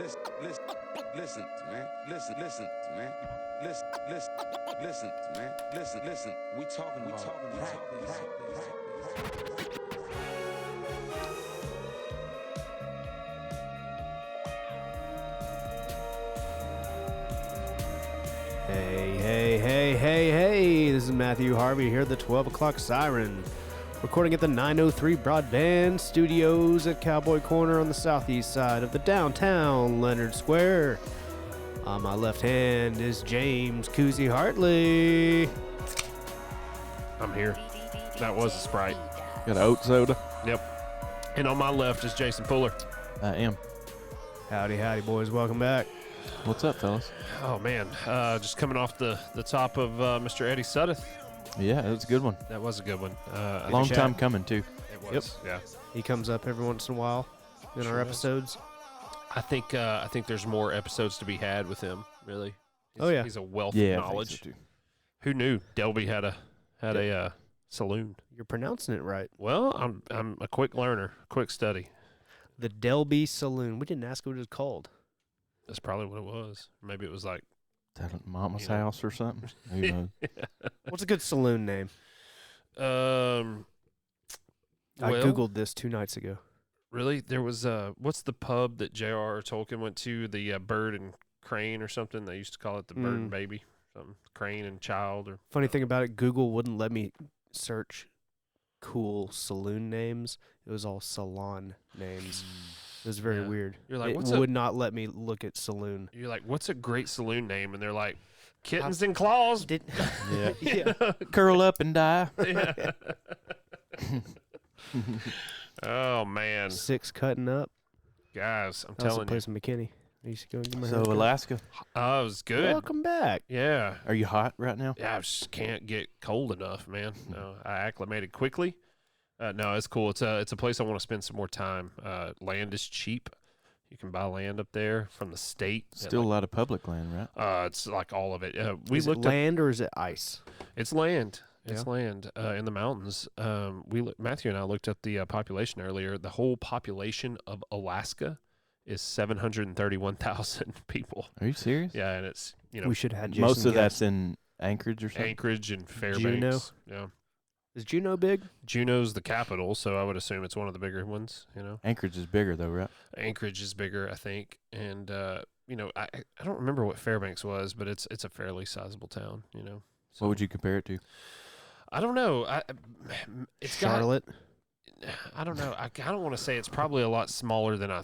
Listen, man. Listen, man. Listen, man. Listen. We talking practice. Hey. This is Matthew Harvey here at the 12 o'clock Siren. Recording at the 903 Broadband Studios at Cowboy Corner on the southeast side of the downtown Leonard Square. On my left hand is James Koozie Hartley. I'm here. That was a Sprite. Got an oat soda? Yep. And on my left is Jason Fuller. I am. Howdy, boys. Welcome back. What's up, fellas? Oh, man. Just coming off the top of Mr. Eddie Sudderth. Yeah, it was a good one. That was a good one. Long time coming, too. It was. Yeah. He comes up every once in a while in our episodes. I think there's more episodes to be had with him, really. He's a wealth of knowledge. I think so too. Who knew Delby had a saloon? You're pronouncing it right. Well, I'm a quick learner, quick study. The Delby Saloon. We didn't ask what it was called. That's probably what it was. Maybe it was like Is that Mama's house or something? Who knows? What's a good saloon name? I Googled this 2 nights ago. Really? There was what's the pub that J.R.R. Tolkien went to? The Bird and Crane or something. They used to call it the Bird and Baby. Something. Crane and Child. Or funny thing about it, Google wouldn't let me search cool saloon names. It was all salon names. It was very weird. You're like, it would not let me look at saloon. You're like, what's a great saloon name? And they're like, Kittens and Claws. Yeah. Curl up and die. Yeah. Oh, man. 6 cutting up. Guys, I'm That was telling a place in McKinney. I used to go and get my So, haircut. Alaska, Oh, it was good. Welcome back. Yeah. are you hot right now? Yeah, I just can't get cold enough, man. No, I acclimated quickly. No, it's cool. It's a place I want to spend some more time. Land is cheap. You can buy land up there from the state. Still a lot of public land, right? It's like all of it. Is it land or is it ice? It's land. It's land in the mountains. Matthew and I looked at the population earlier. The whole population of Alaska is 731,000 people. Are you serious? Yeah, and it's We should have had Jason Most of guess. that's in Anchorage or something? Anchorage and Fairbanks. Juneau? Yeah. Is Juneau big? Juneau's the capital, so I would assume it's one of the bigger ones, Anchorage is bigger, though, right? Anchorage is bigger, I think. And, I don't remember what Fairbanks was, but it's a fairly sizable town, So, What would you compare it to? I don't know. It's Charlotte? I don't know. I don't want to say it's probably a lot smaller than I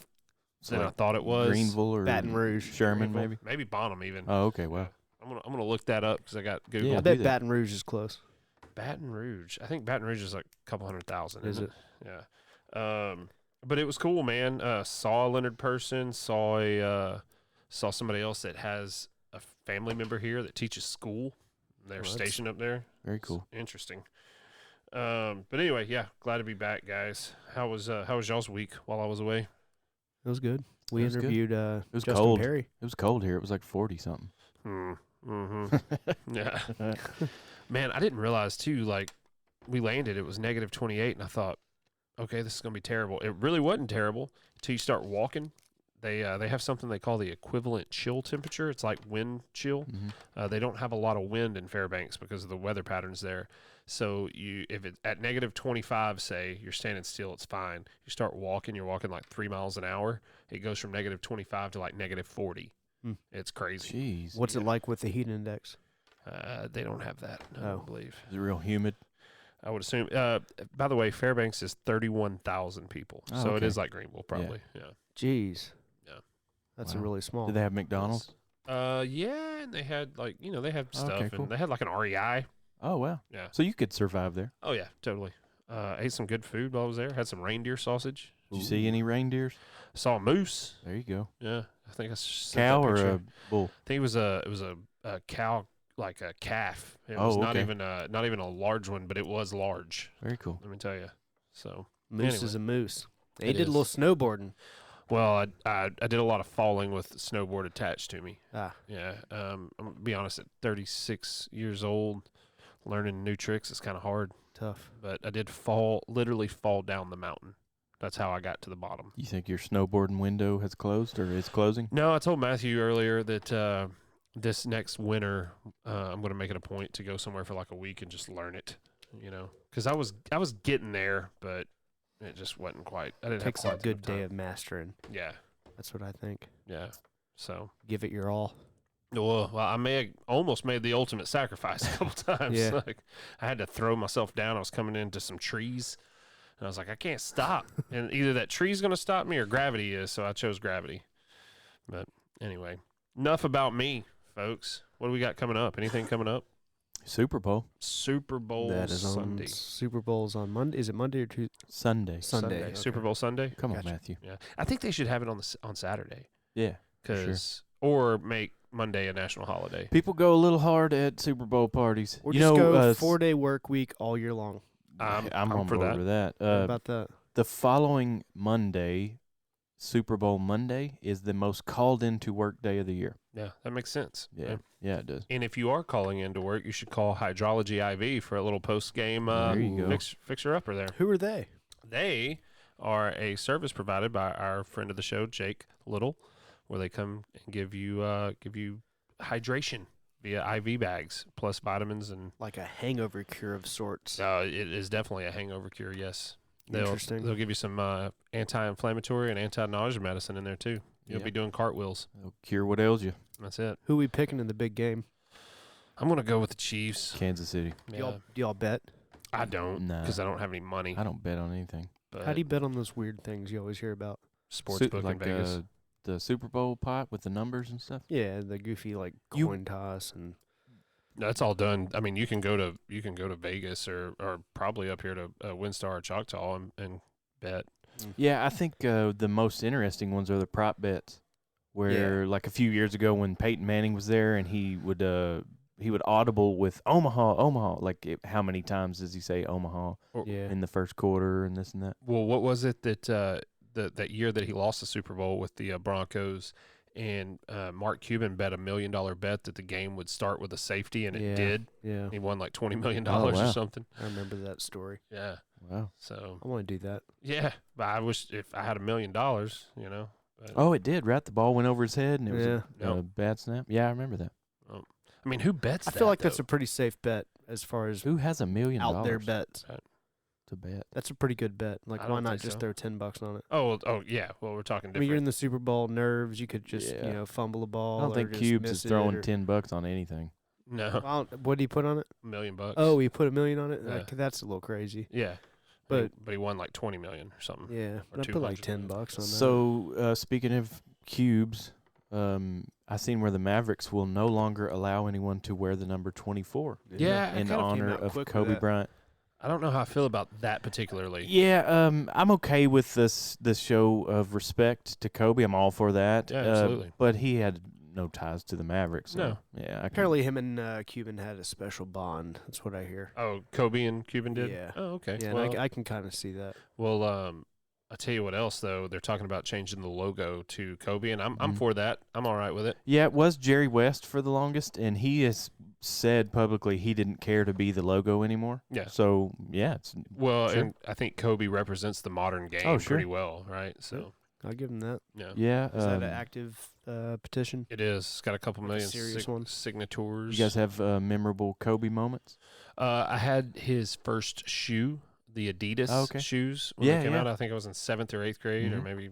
Like thought it was. Greenville or Baton Rouge. Sherman, Greenville, maybe? Maybe Bonham even. Oh, okay, wow. I'm gonna look that up because I got Google. Yeah, I do bet that. Baton Rouge is close. Baton Rouge. I think Baton Rouge is like a couple 100,000. Is it? Yeah. But it was cool, man. Saw a Leonard person. Saw somebody else that has a family member here that teaches school. They're stationed up there. Very cool. It's interesting. But anyway, yeah, glad to be back, guys. How was y'all's week while I was away? It was good. We It was good. interviewed It was Justin cold. Perry. It was cold here. It was like 40-something. Yeah. Man, I didn't realize, too, like, we landed, it was negative 28, and I thought, okay, this is going to be terrible. It really wasn't terrible until you start walking. They have something they call the equivalent chill temperature. It's like wind chill. Mm-hmm. They don't have a lot of wind in Fairbanks because of the weather patterns there. So if it's at negative 25, say, you're standing still, it's fine. You start walking, you're walking like 3 miles an hour. It goes from negative 25 to like negative 40. It's crazy. Jeez. What's it like with the heat index? They don't have that, I don't believe. Is it real humid? I would assume. By the way, Fairbanks is 31,000 people. Oh, so it okay. is like Greenville, probably. Yeah. Jeez. Yeah. That's Wow. really small. Did they have McDonald's? Yeah, and they had like, they had stuff. Okay, cool. And they had like an REI. Oh, wow. Yeah. So you could survive there. Oh, yeah, totally. Ate some good food while I was there. Had some reindeer sausage. Did you see any reindeers? Saw a moose. There you go. Yeah, I think I sent Cow that or picture. a bull? I think it was a cow, like a calf. It was not even a large one, but it was large. Very cool. Let me tell you. So Moose anyway. is a moose. They It did is. a little snowboarding. Well, I did a lot of falling with snowboard attached to me. Ah. Yeah. I'm gonna be honest. At 36 years old, learning new tricks is kind of hard. Tough. But I did literally fall down the mountain. That's how I got to the bottom. You think your snowboarding window has closed or is closing? No, I told Matthew earlier that this next winter I'm going to make it a point to go somewhere for like a week and just learn it, because I was getting there, but it just wasn't quite. I didn't Takes have a quite good enough time. day of mastering. Yeah, That's what I think. yeah. So, Give it your all. well, I may have almost made the ultimate sacrifice a couple times. Yeah. Like, I had to throw myself down. I was coming into some trees, and I was like, I can't stop. And either that tree's going to stop me or gravity is, so I chose gravity. But anyway, enough about me, folks. What do we got coming up? Anything coming up? Super Bowl Super Bowl That is Sunday. on Super Bowl's on Monday. Is it Monday or Tuesday? Sunday. Sunday. Okay. Super Bowl Sunday. Come on, Gotcha. Matthew. Yeah, I think they should have it on Saturday, Yeah. or make Monday a national holiday. People go a little hard at Super Bowl parties. Or you just know, go 4-day work week all year long. I'm on for board that. with that. What about that? The following Monday, Super Bowl Monday, is the most called into work day of the year. Yeah, that makes sense. Yeah, it does. And if you are calling into work, you should call Hydrology IV for a little post-game There you go. fixer-upper there. Who are they? They are a service provided by our friend of the show, Jake Little, where they come and give you hydration via IV bags plus vitamins and. Like a hangover cure of sorts. It is definitely a hangover cure. Yes, they'll Interesting. give you some anti-inflammatory and anti-nausea medicine in there too. You'll Yeah. be doing cartwheels. It'll cure what ails you. That's it. Who we picking in the big game? I'm gonna go with the Chiefs. Kansas City. Yeah, Do y'all bet? I don't Nah. because I don't have any money. I don't bet on anything. But How do you bet on those weird things you always hear about? sports book like in Vegas. the Super Bowl pot with the numbers and stuff. Yeah, the goofy like You- coin toss and That's all done. I mean, you can go to Vegas or probably up here to WinStar or Choctaw and bet. Yeah, I think the most interesting ones are the prop bets, where like a few years ago when Peyton Manning was there and he would audible with Omaha. Like how many times does he say Omaha yeah. in the first quarter and this and that? Well, what was it that that year that he lost the Super Bowl with the Broncos? And Mark Cuban bet $1 million bet that the game would start with a safety, and it did. Yeah, He won like $20 million Oh, or wow. something. I remember that story. Yeah. Wow. So I want to do that. yeah, but I wish if I had $1 million, But, Oh, it did. Right, the ball went over his head and it was Yeah. a bad snap. Yeah, I remember that. I mean, who bets? I feel like that's a pretty safe bet as far as Who has $1 million out there bets. to bet? That's a pretty good bet. Like, I why don't not think just so. throw $10 on it? Oh yeah. Well, we're talking I different. mean, you're in the Super Bowl, nerves. You could just Yeah. fumble a ball. I don't or think just Cubes miss is throwing it, or- $10 on anything. no, What did he put on it? $1 million. Oh, he put $1 million on it. Yeah. That's a little crazy. yeah. But But he won like 20 million or something. yeah, Or but I put like 200 $10 on that. So, speaking of Cubes, I seen where the Mavericks will no longer allow anyone to wear the number 24 Yeah, I in kinda came honor out of quick with Kobe that. Bryant. I don't know how I feel about that particularly. Yeah, I'm okay with this show of respect to Kobe. I'm all for that. Yeah, absolutely. But he had no ties to the Mavericks. So, No. Yeah. I can- Apparently, him and Cuban had a special bond. That's what I hear. Oh, Kobe and Cuban did? Yeah. Oh, okay. Yeah, well, and I can kind of see that. I'll tell you what else, though. They're talking about changing the logo to Kobe, and I'm Mhm. for that. I'm all right with it. Yeah, it was Jerry West for the longest, and he has said publicly he didn't care to be the logo anymore. Yeah. So, yeah, it's Well, Sure. and I think Kobe represents the modern game Oh, sure. pretty well, right? So, I'll give him that. yeah. yeah. Is that an active petition? It is. It's got a couple Like a million serious one? signatures. You guys have memorable Kobe moments? I had his first shoe, the Adidas Oh, okay. shoes, when Yeah, they came yeah. out. I think I was in 7th or 8th grade or Mhm. maybe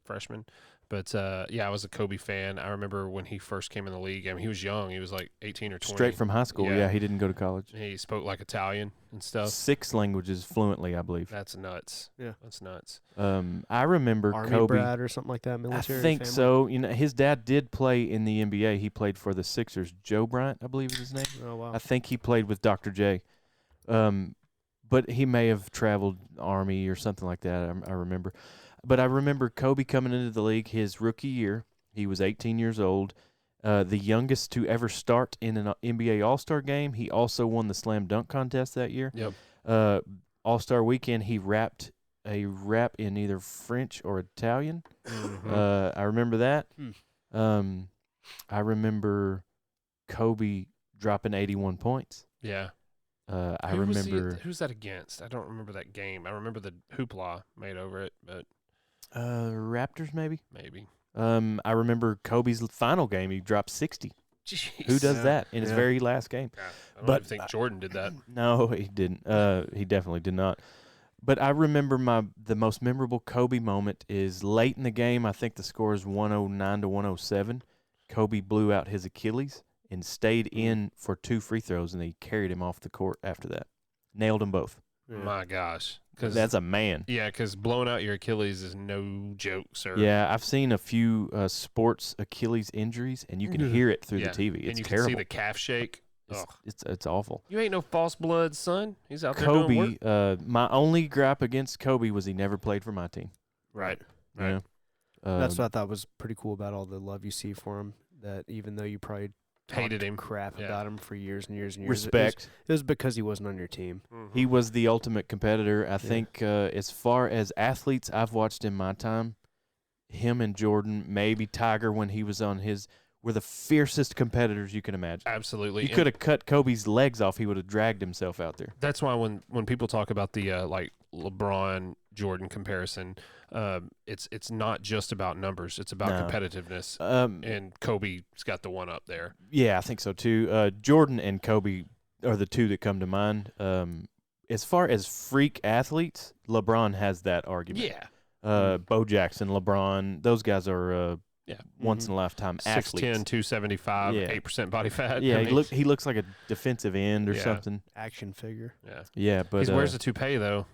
freshman. But, yeah, I was a Kobe fan. I remember when he first came in the league. I mean, he was young. He was like 18 or 20. Straight from high school. Yeah. Yeah, he didn't go to college. He spoke like Italian and stuff. 6 languages fluently, I believe. That's nuts. Yeah. That's nuts. I remember Army Kobe. brat or something like that. I Military. think family? so. You know, his dad did play in the NBA. He played for the Sixers. Joe Bryant, I believe is his name. Oh wow. I think he played with Dr. J. But he may have traveled Army or something like that. I remember. But I remember Kobe coming into the league his rookie year. He was 18 years old, the youngest to ever start in an NBA All-Star game. He also won the slam dunk contest that year. Yep. All-Star weekend, he rapped a rap in either French or Italian. Mhm. I remember that. Hmm. I remember Kobe dropping 81 points. Yeah. I Who's that against? I don't remember that game. I remember the hoopla made over it, but Raptors maybe. I remember Kobe's final game. He dropped 60. Jeez. Who does that in his very last game? Yeah, I don't But even think Jordan did that. No, he didn't. He definitely did not. But I remember the most memorable Kobe moment is late in the game. I think the score is 109 to 107. Kobe blew out his Achilles and stayed in for 2 free throws, and he carried him off the court after that. Nailed them both. Yeah. My gosh. That's a man. Yeah, because blowing out your Achilles is no joke, sir. Yeah, I've seen a few sports Achilles injuries, and you can hear it through the TV. It's and you terrible. can see the calf shake. It's awful. You ain't no false blood, son. He's out there doing work. Kobe, my only gripe against Kobe was he never played for my team. Right. You know? That's what I thought was pretty cool about all the love you see for him. That even though you probably hated him, crap about him for years and years and years, respect. It was because he wasn't on your team. Mm-hmm. He was the ultimate competitor. I think as far as athletes I've watched in my time, him and Jordan, maybe Tiger when he was on his, were the fiercest competitors you can imagine. Absolutely. You could have cut Kobe's legs off. He would have dragged himself out there. That's why when people talk about the like LeBron Jordan comparison, it's not just about numbers. It's about competitiveness. And Kobe's got the one up there. Yeah, I think so too. Jordan and Kobe are the two that come to mind. As far as freak athletes, LeBron has that argument. Yeah. Bo Jackson, LeBron, those guys are once in a lifetime athletes. 6'10", 275, 8% body fat. Yeah, he looks like a defensive end or something. Action figure. Yeah. Yeah, but he wears a toupee though.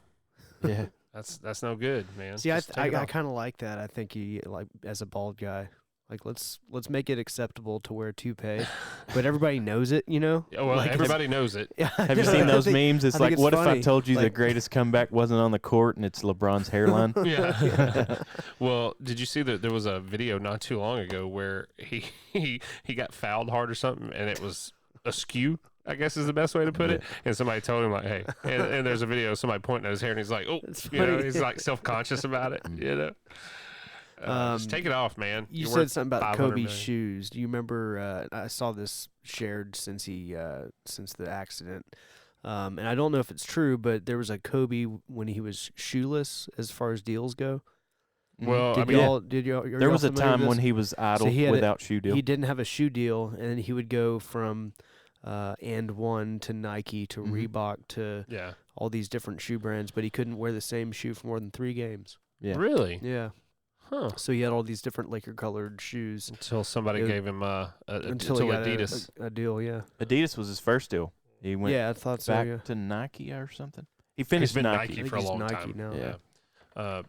Yeah. That's no good, man. See, I kind of like that. I think he, like, as a bald guy, like, let's make it acceptable to wear a toupee, but everybody knows it, you know? Yeah, well, like, everybody knows it. Have you seen those memes? It's like, what if I told you like, the greatest comeback wasn't on the court and it's LeBron's hairline? Yeah. Well, did you see that there was a video not too long ago where he got fouled hard or something, and it was askew, I guess is the best way to put it. And somebody told him, like, hey, and there's a video of somebody pointing at his hair, and he's like, oh, he's like self-conscious about it, you know. Just take it off, man. You said something about Kobe's shoes. Do you remember? I saw this shared since the accident, and I don't know if it's true, but there was a Kobe when he was shoeless as far as deals go. Well, there was a time when he was idle without shoe deal. He didn't have a shoe deal, and he would go from And One to Nike to Reebok to all these different shoe brands, but he couldn't wear the same shoe for more than 3 games. Yeah. Really? Yeah. Huh. So he had all these different Laker-colored shoes until somebody gave him until he got Adidas a deal. Yeah. Adidas was his first deal. He went I thought back to Nike or something. He finished Nike for a long Nike time. Now.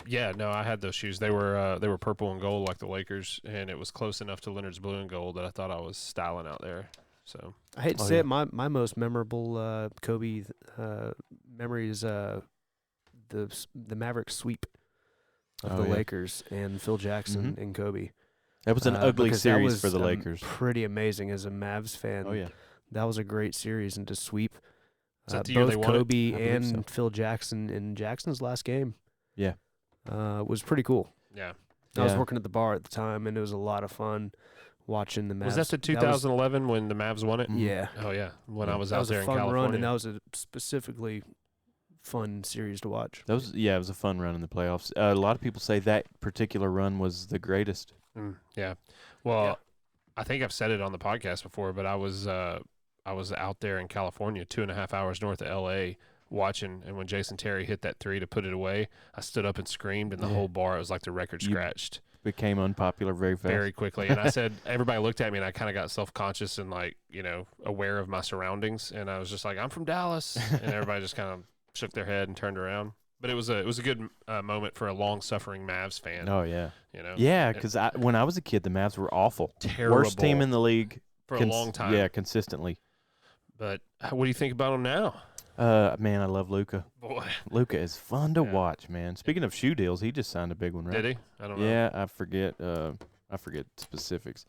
Yeah. No, I had those shoes. They were purple and gold like the Lakers, and it was close enough to Leonard's blue and gold that I thought I was styling out there. So I hate to say it, my most memorable Kobe memory is the Mavericks sweep of the Lakers and Phil Jackson and Kobe. That was an ugly series for the Lakers. Pretty amazing as a Mavs fan. Oh yeah, that was a great series, and to sweep both Kobe and Phil Jackson in Jackson's last game. Yeah, was pretty cool. Yeah, I was working at the bar at the time, and it was a lot of fun watching the Mavs. Was that the 2011 when the Mavs won it? Yeah. Oh yeah, when I was out there in California. California. Run, and that was a specifically fun series to watch. It was a fun run in the playoffs. A lot of people say that particular run was the greatest. Yeah. Well, I think I've said it on the podcast before, but I was out there in California, 2.5 hours north of LA, watching, and when Jason Terry hit that 3 to put it away, I stood up and screamed, and the whole bar, it was like the record scratched. Became unpopular very fast. Very quickly. And I said, everybody looked at me, and I kind of got self-conscious and, like, aware of my surroundings, and I was just like, I'm from Dallas, and everybody just kind of shook their head and turned around. But it was a good moment for a long-suffering Mavs fan. Oh, yeah. Yeah, because when I was a kid, the Mavs were awful. Terrible. Worst team in the league. For a long time. Yeah, consistently. But what do you think about them now? Man, I love Luka. Boy. Luka is fun to watch, man. Speaking of shoe deals, he just signed a big one, right? Did he? I don't know. Yeah, I forget specifics.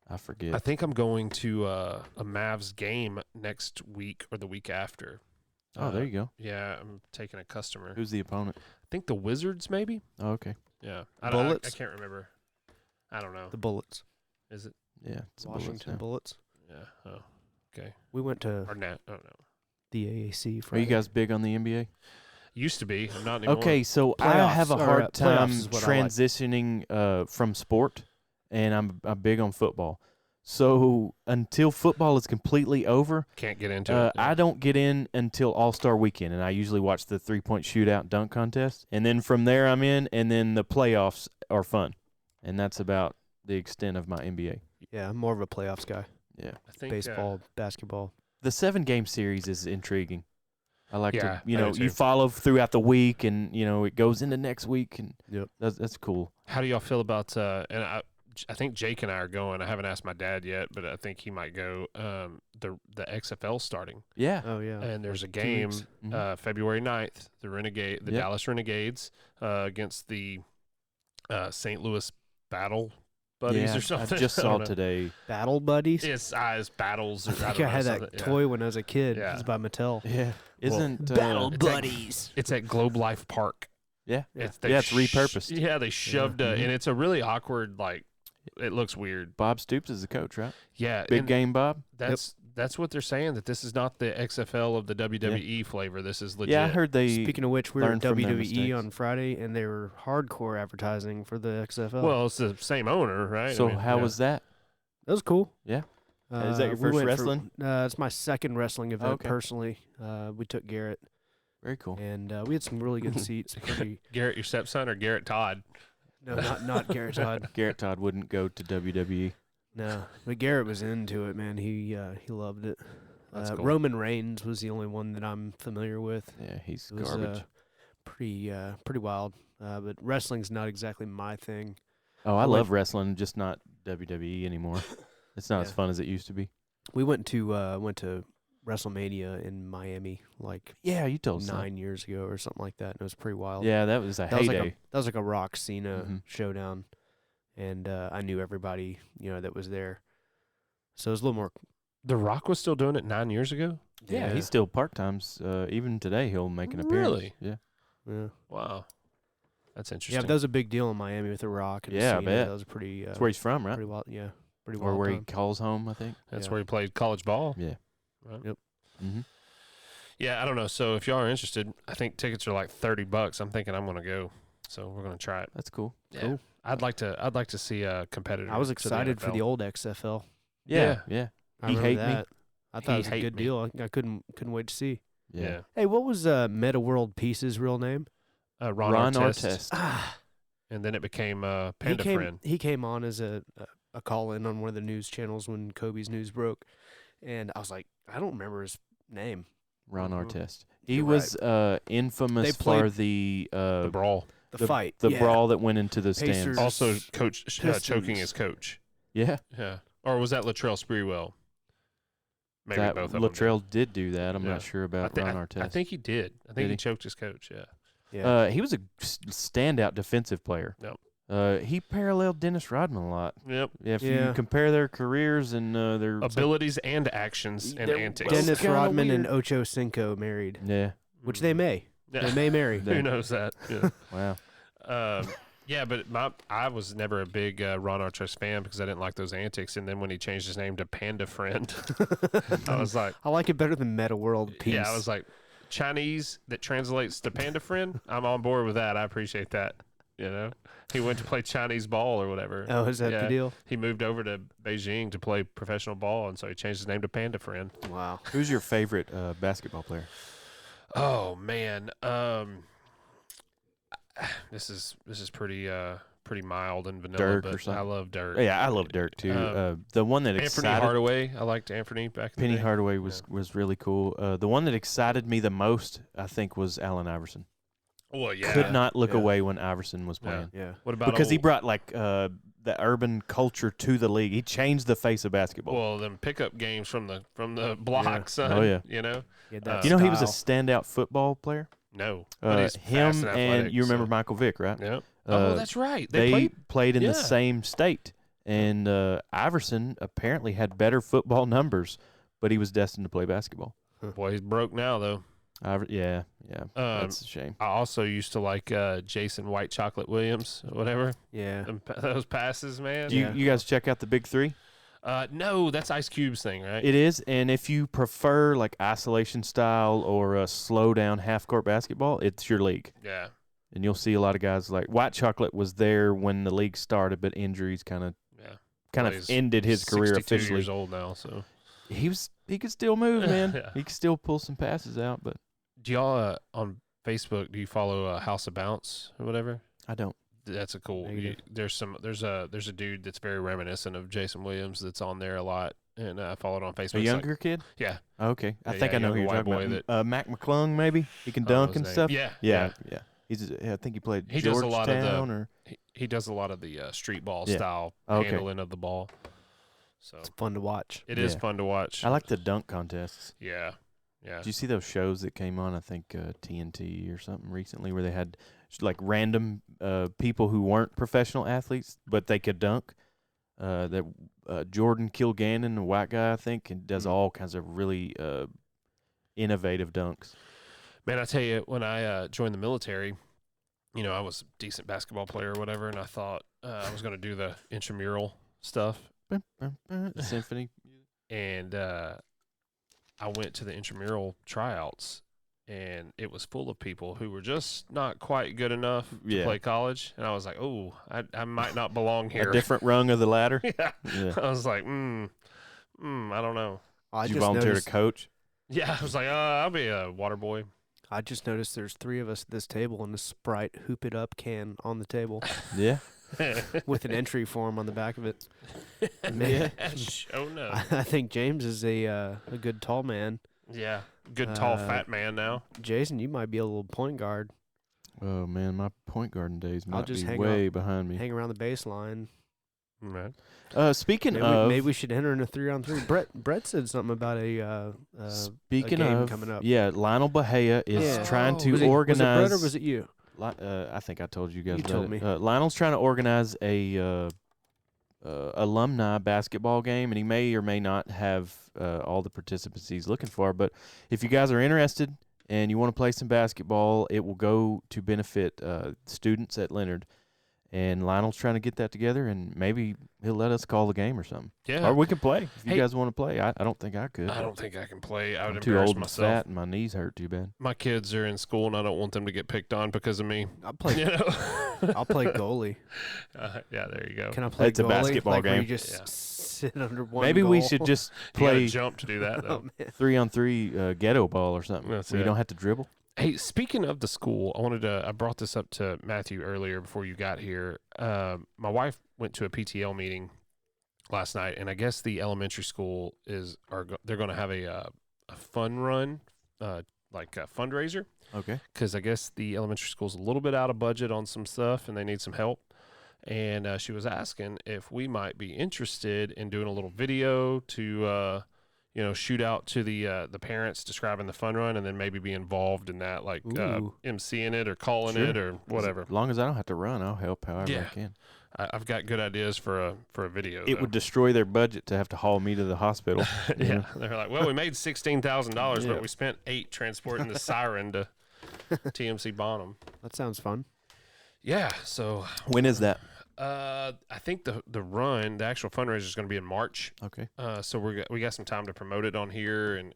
I think I'm going to a Mavs game next week or the week after. Oh, there you go. Yeah, I'm taking a customer. Who's the opponent? I think the Wizards, maybe. Oh, okay. Yeah. Bullets? I can't remember. I don't know. The Bullets. Is it? Yeah. It's Washington Bullets. Yeah. Oh, okay. We went to or Nat. I don't know. the AAC. Are Friday. you guys big on the NBA? Used to be. I'm not anymore. Okay, so I Playoffs have a are, hard time playoffs is what I like. transitioning from sport, and I'm big on football. So until football is completely over, Can't get into it. I don't get in until All-Star Weekend, and I usually watch the 3-point shootout dunk contest, and then from there I'm in, and then the playoffs are fun, and that's about the extent of my NBA. Yeah, I'm more of a playoffs guy. Yeah, I think, Baseball, basketball. the 7-game series is intriguing. I like Yeah, to, I do you too. follow throughout the week, and it goes into next week, and Yep. that's cool. How do y'all feel about? And I think Jake and I are going. I haven't asked my dad yet, but I think he might go. The XFL starting, Yeah, Oh yeah. and there's a Like 2 game weeks. February 9th. The Yep. Dallas Renegades against the St. Louis Battle Buddies yeah, or something. I just I saw don't know. today. Battle buddies. It's battles. Or, I think don't I know, had that something. Yeah. toy when I was a kid. Yeah. It's by Mattel. Yeah, isn't It's at- buddies. It's at Globe Life Park. yeah, Yeah. They it's repurposed. Yeah, they shoved Mhm. and it's a really awkward. Like, it looks weird. Bob Stoops is the coach, right? Yeah, Big and game, Bob. That's what they're saying. That this is not the XFL of the WWE flavor. This is legit. Yeah, I heard they. Speaking of which, we were at learned from their WWE mistakes. on Friday, and they were hardcore advertising for the XFL. Well, it's the same owner, right? So I mean, how yeah. was that? that was cool. Yeah. Is that your we first went wrestling? it's my second wrestling event Okay. personally. We took Garrett, Very cool. and we had some really good seats. Pretty, Garrett, your stepson, or Garrett Todd? no, not Garrett Todd. Garrett Todd wouldn't go to WWE. No, but Garrett was into it, man. He loved it. That's cool. Roman Reigns was the only one that I'm familiar with. Yeah, he's It was garbage. pretty wild. But wrestling's not exactly my thing. Oh, I I went- love wrestling, just not WWE anymore. It's not as Yeah. fun as it used to be. We went to WrestleMania in Miami like Yeah, you told us. 9 years ago or something like that, and it was pretty wild. Yeah, that was a that was heyday. like a Rock Cena Mhm. showdown, and I knew everybody that was there, so it was a little more. The Rock was still doing it 9 years ago. Yeah, he's still part times. Even today, he'll make an appearance. Really? Yeah. yeah. Wow, that's Yeah, interesting. but that was a big deal in Miami with the Rock. And Yeah, I Cena. bet. That was a pretty. That's where he's from, right? Pretty wild. Yeah, pretty Or wild. where he time. calls home, I think. That's yeah. where he played college ball. Yeah. Right? Yep. Mm-hmm. Yeah, I don't know. So if y'all are interested, I think tickets are like $30. I'm thinking I'm gonna go. So we're gonna try it. That's cool. Yeah. Cool. I'd like to see a competitor. I was to excited for the NFL. old XFL. Yeah, yeah. I He remember hate me. that. I thought it was a hate good me. deal. I couldn't wait to see. Yeah. Yeah. Hey, what was Meta World Peace's real name? Ron Artest. Artest. Ah, And then it became he Panda came. Friend. He came on as a call in on one of the news channels when Kobe's news broke, and I was like, I don't remember his name. Ron Mhm. Artest. He You're was infamous They for played the The brawl. The fight, the yeah. brawl that went into the Pacers. stands. Also, coach choking Pistons. his coach. Yeah, Yeah. Or was that Latrell Sprewell? Maybe that both of them. Latrell did do that. I'm Yeah. not sure I, about thi- Ron I- Artest. I think he did. I think Did he he? choked his coach. Yeah. Yeah. He was a standout defensive player. Yep. He paralleled Dennis Rodman a lot. Yep. If Yeah. you compare their careers and their Abilities and actions and They're antics. Well, Dennis kinda Rodman and weird. Ocho Cinco married, yeah, which they may. Yeah. They may marry. Who knows that? Yeah. wow. Yeah, but I was never a big Ron Artest fan because I didn't like those antics. And then when he changed his name to Panda Friend, I was like, I like it better than Meta World Peace. yeah, I was like, Chinese that translates to Panda Friend. I'm on board with that. I appreciate that. You know, he went to play Chinese ball or whatever. oh, is that yeah. the deal? He moved over to Beijing to play professional ball, and so he changed his name to Panda Friend. Wow. Who's your favorite basketball player? Oh man, this is pretty mild and vanilla, Dirk but or something? I love Dirk. Yeah, I love Dirk too. The one that Anthony excited Hardaway. I liked Anthony back in Penny the day. Hardaway was really cool. The one that excited me the most, I think, was Allen Iverson. Well, yeah. Could not look Yeah. away when Iverson was Yeah. playing. Yeah. What about Because he old- brought like the urban culture to the league. He changed the face of basketball. well them pickup games from the block, Yeah. son. Oh, yeah. You know. He had that you know he was a style. standout football player. No. But he's Him fast and and athletic, you remember so- Michael Vick, right? Yeah. Uh, Oh, that's right. They played. in yeah. the same state, and Iverson apparently had better football numbers, but he was destined to play basketball. Boy, he's broke now though. Yeah, that's a Um, shame. I also used to like Jason White Chocolate Williams, or whatever. Yeah. Those passes, man. Do you guys check out the Big Three? No, that's Ice Cube's thing, right? It is, and if you prefer like isolation style or a slow down half court basketball, it's your league. Yeah. And you'll see a lot of guys like White Chocolate was there when the league started, but injuries kind of He's ended his career 62 officially. years old now, so He could still move, man. Yeah. He could still pull some passes out, but do y'all on Facebook? Do you follow House of Bounce or whatever? I don't. That's a cool. Negative. There's a dude that's very reminiscent of Jason Williams that's on there a lot, and I followed on Facebook. A younger kid? Yeah. Okay. I Yeah, think yeah, I know who you're younger talking white about. boy Mac McClung, maybe? He can Oh, dunk his and name. stuff? Yeah. Yeah. I think he played He does a lot of the- Georgetown or He does a lot of the street ball Yeah. style Okay. handling of the ball. So It's fun to watch. it is Yeah. fun to watch. I like the dunk contests. Yeah. Yeah. Did you see those shows that came on? I think TNT or something recently, where they had like random people who weren't professional athletes, but they could dunk. That Jordan Kilgannon, a white guy, I think, and does all kinds of really innovative dunks. Man, I tell you, when I joined the military, I was a decent basketball player or whatever, and I thought I was going to do the intramural stuff. The symphony. And I went to the intramural tryouts, and it was full of people who were just not quite good enough to Yeah. play college. And I was like, oh, I might not belong here. A different rung of the ladder. Yeah. Yeah. I was like, I don't know. I Did you just volunteer noticed, to coach? Yeah, I was like, I'll be a water boy. I just noticed there's 3 of us at this table and a Sprite Hoop It Up can on the table Yeah. with an entry form on the back of it. Yeah. Oh, no. I think James is a good tall man. Yeah. Good, tall, fat man now. Jason, you might be a little point guard. Oh man, my point guarding days might just be hang way behind me. Hang around the baseline. Man. Speaking Maybe, of, maybe we should enter in a 3-on-3. Brett said something about a speaking game of, coming up. yeah, Lionel Bahia is Yeah. trying to was it organize. Brett or was it you? I think I told you guys. You about told it. me. Lionel's trying to organize a alumni basketball game, and he may or may not have all the participants he's looking for. But if you guys are interested and you want to play some basketball, it will go to benefit students at Leonard. And Lionel's trying to get that together, and maybe he'll let us call the game or something. Yeah. Or we can play if Hey. you guys want to play. I don't think I could. I don't think I can play. I would I'm too embarrass old and myself. fat, and my knees hurt too bad. My kids are in school, and I don't want them to get picked on because of me. I'll play. You know? I'll play goalie. Yeah, there you go. Can I play It's a goalie? basketball like where game. you just Yeah. sit under one Maybe we goal? should just You gotta play jump to do that, though. Oh, man. 3-on-3 ghetto ball or something. That's where you it. don't have to dribble. Hey, speaking of the school, I brought this up to Matthew earlier before you got here. My wife went to a PTL meeting last night, and I guess the elementary school they're going to have a fun run, like a fundraiser, Okay. because I guess the elementary school's a little bit out of budget on some stuff, and they need some help. And she was asking if we might be interested in doing a little video to shoot out to the parents describing the fun run, and then maybe be involved in that, like Ooh. emceeing it or calling Sure. it or whatever. As long as I don't have to run, I'll help however Yeah. I can. I've got good ideas for a video. It though. would destroy their budget to have to haul me to the hospital. Yeah, they're like, well, we made $16,000, Yeah. but we spent $8 transporting the siren to TMC Bonham. That sounds fun. Yeah, so When is that? I think the actual fundraiser is going to be in March. Okay. So we got some time to promote it on here, and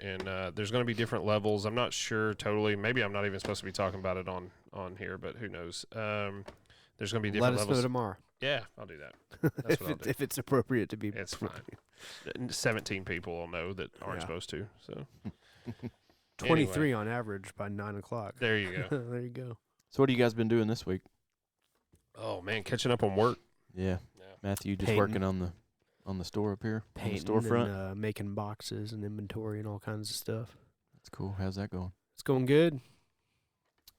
there's going to be different levels. I'm not sure totally. Maybe I'm not even supposed to be talking about it on here, but who knows? There's going to be different Let us levels. know tomorrow. Yeah, I'll do that. That's what I'll do. if it's appropriate to be. It's fine. 17 people will know that aren't Yeah. supposed to. So 23 on average by 9 o'clock. there you go. There you go. So what have you guys been doing this week? Oh man, catching up on work. Yeah. Yeah. Matthew just Painting. working on the store up here, on the Painting storefront. and making boxes and inventory and all kinds of stuff. That's cool. How's that going? It's going good.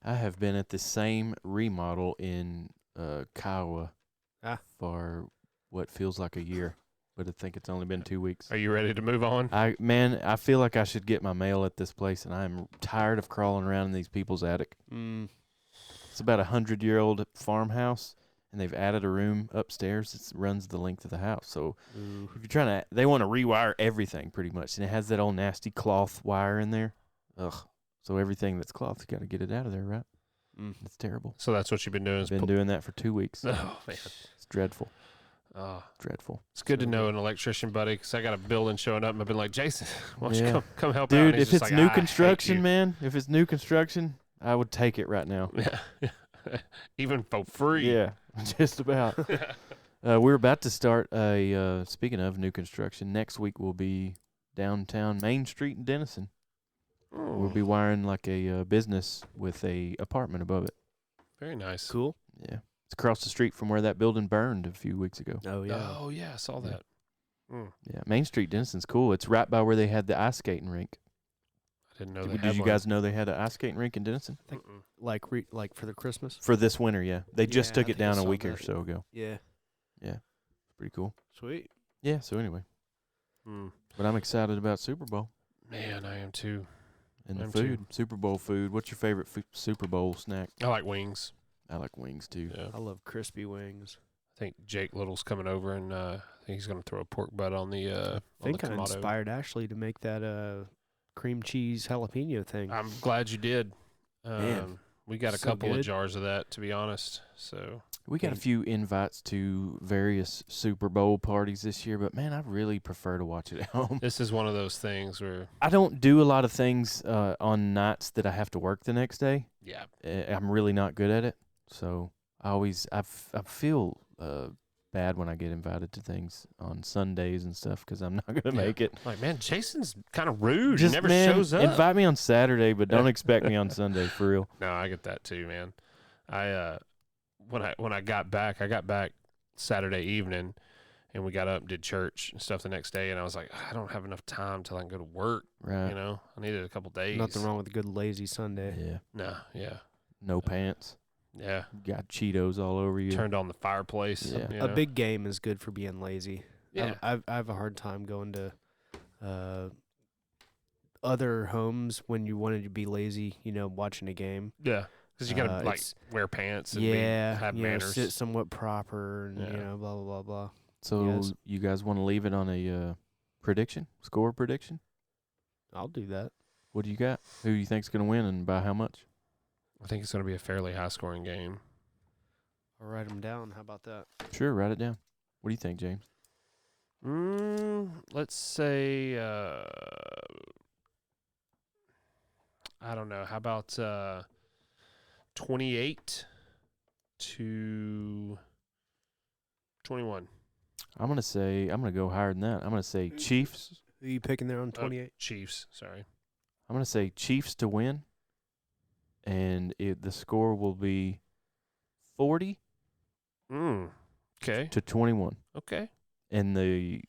I have been at the same remodel in Kiowa for what feels like a year, but I think it's only been 2 weeks. Are you ready to move on? I feel like I should get my mail at this place, and I'm tired of crawling around in these people's attic. It's about 100-year-old farmhouse, and they've added a room upstairs that runs the length of the house. So Ooh. if you're trying to, they want to rewire everything pretty much, and it has that old nasty cloth wire in there. Ugh. So everything that's cloth, you got to get it out of there, right? It's terrible. So that's what you've been doing. I've been doing that for 2 weeks. Oh man. It's dreadful. Dreadful. It's good to know an electrician, buddy, because I got a building showing up, and I've been like, Jason, why don't Yeah. you come help out? Dude, And he's if just it's like, new "I hate construction, you." man, if it's new construction, I would take it right now. Yeah. Even for free. Yeah, just about. We're about to start speaking of new construction, next week will be downtown Main Street in Denison. We'll be wiring like a business with a apartment above it. Very nice. Cool. Yeah. It's across the street from where that building burned a few weeks ago. Oh, yeah. Oh, yeah, I saw Yeah. that. Mm. Yeah, Main Street Denison's cool. It's right by where they had the ice skating rink. I didn't know Did, they did had you one. guys know they had an ice skating rink in Denison? Mm-mm. Like for the Christmas? For this winter, yeah. They just Yeah, took I it think I down a saw week or that. so ago. Yeah. Pretty cool. Sweet. Yeah, so anyway. Mm. But I'm excited about Super Bowl Man, I am too. and the I'm too. food. Super Bowl food. What's your favorite Super Bowl snack? I like wings. I like wings too. Yeah. I love crispy wings. I think Jake Little's coming over, and I think he's going to throw a pork butt on the I think I Kamado. inspired Ashley to make that cream cheese jalapeno thing. I'm glad you did. Man, we got a so couple of good. jars of that, to be honest. So We got a few invites to various Super Bowl parties this year, but man, I really prefer to watch it at home. this is one of those things where, I don't do a lot of things on nights that I have to work the next day. yeah, I'm really not good at it, so I feel bad when I get invited to things on Sundays and stuff because I'm not gonna Yeah. make it. like, man, Jason's kind of rude. Just he never man, shows up. invite me on Saturday, but don't expect me on Sunday for real. No, I get that too, man. I when I got back Saturday evening, and we got up and did church and stuff the next day, and I was like, I don't have enough time till I can go to work. Right? You know, I needed a couple days. Nothing wrong with a good lazy Sunday. Yeah. No, yeah, No pants. yeah. Got Cheetos all over you. Turned on the fireplace. Yeah. you A know? big game is good for being lazy. yeah. I have a hard time going to other homes when you wanted to be lazy, watching a game. Yeah, because you gotta like it's- wear pants and have manners. sit somewhat proper and, Yeah. blah, blah, blah, blah. So Yes. you guys want to leave it on a score prediction? I'll do that. What do you got? Who do you think's going to win and by how much? I think it's gonna be a fairly high scoring game. I'll write them down. How about that? Sure, write it down. What do you think, James? Let's say I don't know. How about 28 to 21? I'm going to go higher than that. I'm going to say Chiefs. Who are you picking there on 28? Chiefs. Sorry. I'm going to say Chiefs to win. And the score will be 40 Okay. to 21. Okay. And the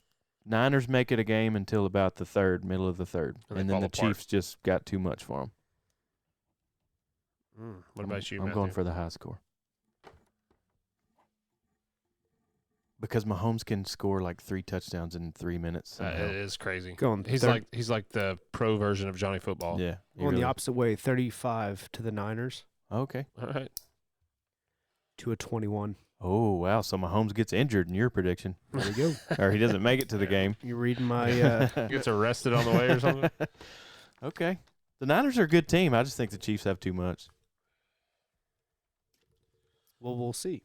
Niners make it a game until about the middle of the third. And they And then fall the apart. Chiefs just got too much for them. What about you, I'm Matthew? going for the high score. Because Mahomes can score like 3 touchdowns in 3 minutes. somehow. It is crazy. Going He's like the pro version of Johnny Football. Yeah. he Going really- the opposite way, 35 to the Niners Okay. All right. to a 21. Oh, wow. So Mahomes gets injured in your prediction. There we go. Or he doesn't make it to the game. You reading my Gets arrested on the way or something. Okay. The Niners are a good team. I just think the Chiefs have too much. well, we'll see.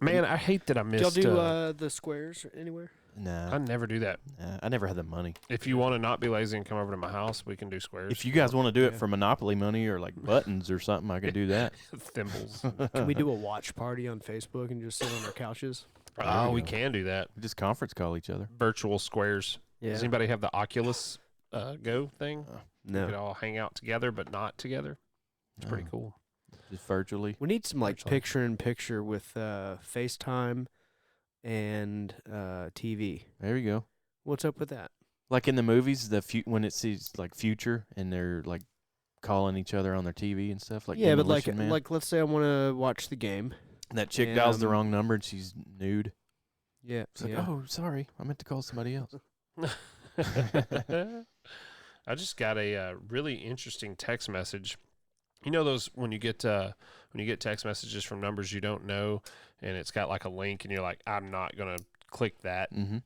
Man, I hate that I Did y'all missed. do the squares anywhere? Nah, I never do that. I never had the money. If you want to not be lazy and come over to my house, we can do squares. If you guys want to do it Yeah. for Monopoly money or like buttons or something, I can do that. thimbles. Can we do a watch party on Facebook and just sit on our couches? Oh, we go. can do that. We just conference call each other. Virtual squares. Yeah. Does anybody have the Oculus Go thing? We could No. all hang out together, but not together. It's pretty Oh, cool. Just virtually. We need some like Virtually. picture-in-picture with FaceTime and TV. There you go. What's up with that? Like in the movies, when it sees like future and they're like calling each other on their TV and stuff. Like yeah, but like Demolition Man. like let's say I want to watch the game. And that chick dials the um, wrong number and she's nude. Yeah. It's like, oh, sorry, I meant to call somebody else. I just got a really interesting text message. You know those when you get text messages from numbers you don't know, and it's got like a link, and you're like, I'm not gonna click that. Mm-hmm.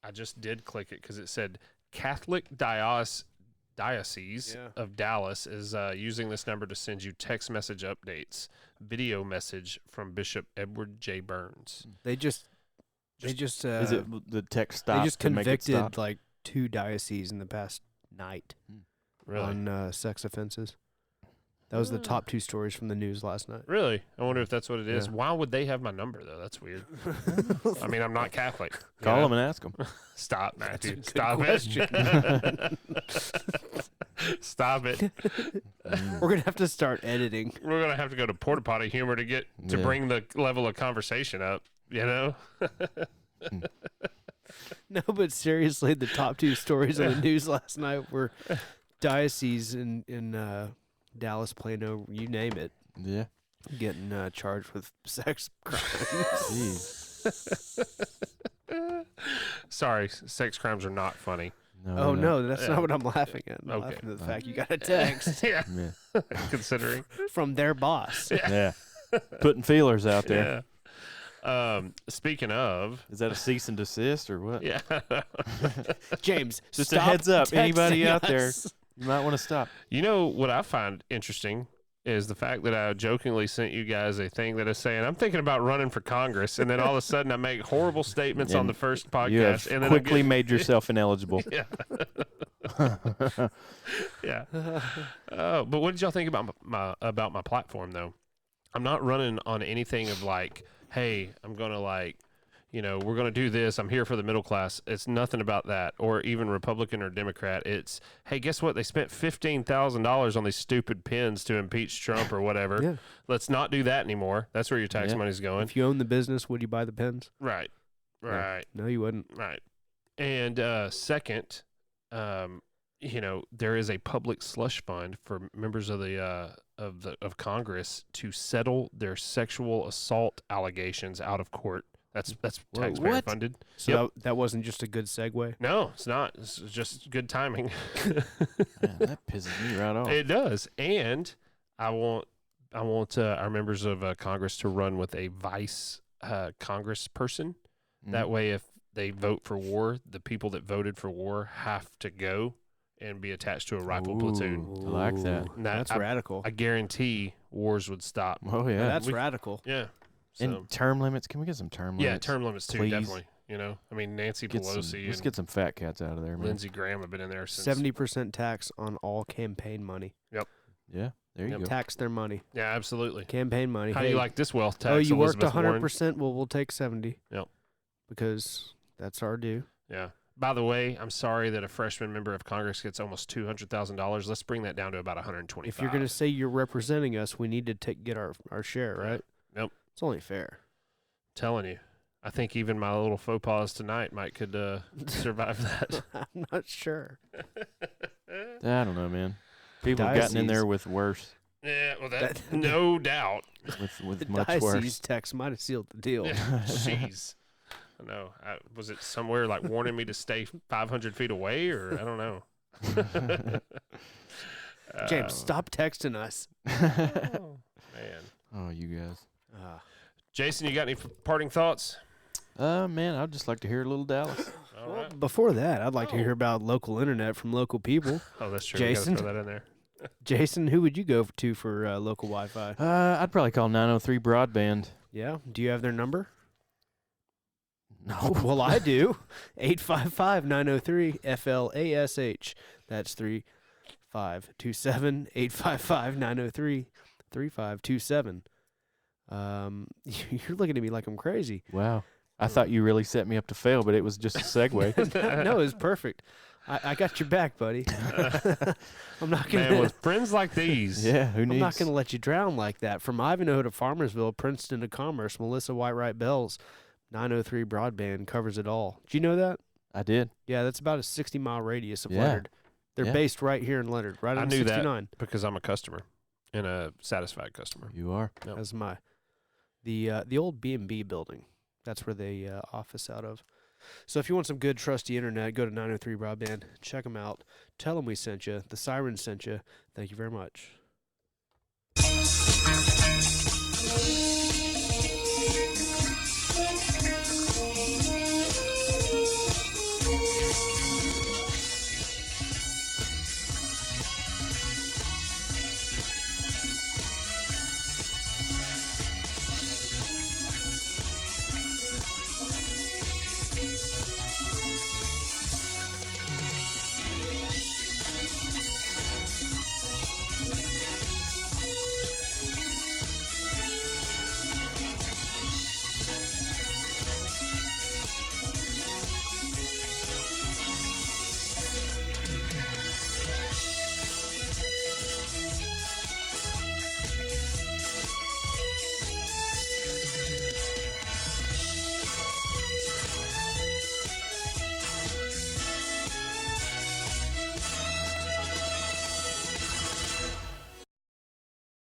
I just did click it because it said Catholic Diocese Yeah. of Dallas is using this number to send you text message updates. Video message from Bishop Edward J. Burns. They just They just Is it the text stop? they just to make it convicted stop? like 2 dioceses in the past night Really? on sex offenses. That was the top 2 stories from the news last night. Really? I wonder if that's what it is. Yeah. Why would they have my number, though? That's weird. I mean, I'm not Catholic. you Call know? them and ask them. Stop, Matthew. good Stop question. it. Stop it. We're gonna have to start editing. We're going to have to go to Porta Potty Humor to Yeah. bring the level of conversation up, you know? No, but seriously, the top 2 stories on the news last night were dioceses in Dallas, Plano, you name it, Yeah. getting charged with sex crimes. Jeez. Sorry, sex crimes are not funny. No, Oh no. no, that's Yeah. not what I'm laughing at. I'm Okay. laughing at the fact you got a text Yeah, Yeah. considering. from their boss. Yeah. Putting feelers out there. Yeah. Speaking of, Is that a cease and desist or what? yeah. James, Just a stop heads up, anybody texting out there. us. You might want to stop. You know what I find interesting is the fact that I jokingly sent you guys a thing that is saying I'm thinking about running for Congress, and then all of a sudden I make horrible statements on And the first podcast, You have and then quickly made yourself ineligible. yeah, yeah. But what did y'all think about my platform though? I'm not running on anything of like, hey, I'm gonna like, you know, we're gonna do this. I'm here for the middle class. It's nothing about that, or even Republican or Democrat. It's, hey, guess what? They spent $15,000 on these stupid pins to impeach Trump or whatever. Yeah. Let's not do that anymore. That's where your tax Yeah. money's going. If you own the business, would you buy the pens? Right, right. No, you wouldn't. Right. And second, you know, there is a public slush fund for members of the of Congress to settle their sexual assault allegations out of court. That's Whoa, taxpayer what? funded. So Yep. that wasn't just a good segue. No, it's not. It's just good timing. Man, that pisses me right off. It does. And I want our members of Congress to run with a vice Congress person. That way, if they vote for war, the people that voted for war have to go and be attached to a rifle platoon. I like that. Ooh, Now, That's I- radical. I guarantee wars would stop. Oh, Now, yeah. that's we- radical. Yeah. So, And term limits. Can we get some term limits? yeah, term limits too, please? definitely. You know, I mean, Nancy Get some, Pelosi let's and get some fat cats out of there, man. Lindsey Graham have been in there since. 70% tax on all campaign money. Yeah, there you go. Tax their money. Yeah, absolutely. Campaign money. How do you like this wealth tax? Oh, you worked Elizabeth Warren? 100%? Well, we'll take 70. Yep. Because that's our due. Yeah. By the way, I'm sorry that a freshman member of Congress gets almost $200,000. Let's bring that down to about 125. If you're going to say you're representing us, we need to get our share, right? Yep. It's only fair. Telling you, I think even my little faux pas tonight could survive that. I'm not sure. I don't know, man. People have gotten in there with worse, Yeah, well, that no doubt. with The much diocese worse. text might have sealed the deal. Yeah, jeez. I know. Was it somewhere like warning me to stay 500 feet away, or I don't know. James, stop texting us. Oh, man. Oh, you guys. Jason, you got any parting thoughts? Man, I'd just like to hear a little Dallas. All Well, right. before that, I'd like to hear about local internet from local people. Oh, that's true. Jason? We gotta throw that in there. Jason, who would you go to for local Wi-Fi? I'd probably call 903 Broadband. Yeah? Do you have their number? No. Well, I do. 855-903-FLASH. That's 3527 855-903-3527. You're looking at me like I'm crazy. Wow. I thought you really set me up to fail, but it was just a segue. No, it's perfect. I got your back, buddy. I'm not Man, gonna. with friends like these. Yeah, who needs? I'm not gonna let you drown like that. From Ivanhoe to Farmersville, Princeton to Commerce, Melissa Whitewright Bells, 903 Broadband covers it all. Do you know that? I did. Yeah, that's about a 60-mile radius of Yeah. Leonard. They're Yeah. based right here in Leonard, right I on knew that. 69. Because I'm a customer and a satisfied customer. You are. Yep. That's the old B&B building. That's where they office out of. So if you want some good, trusty internet, go to 903 Broadband. Check them out. Tell them we sent you. The Sirens sent you. Thank you very much.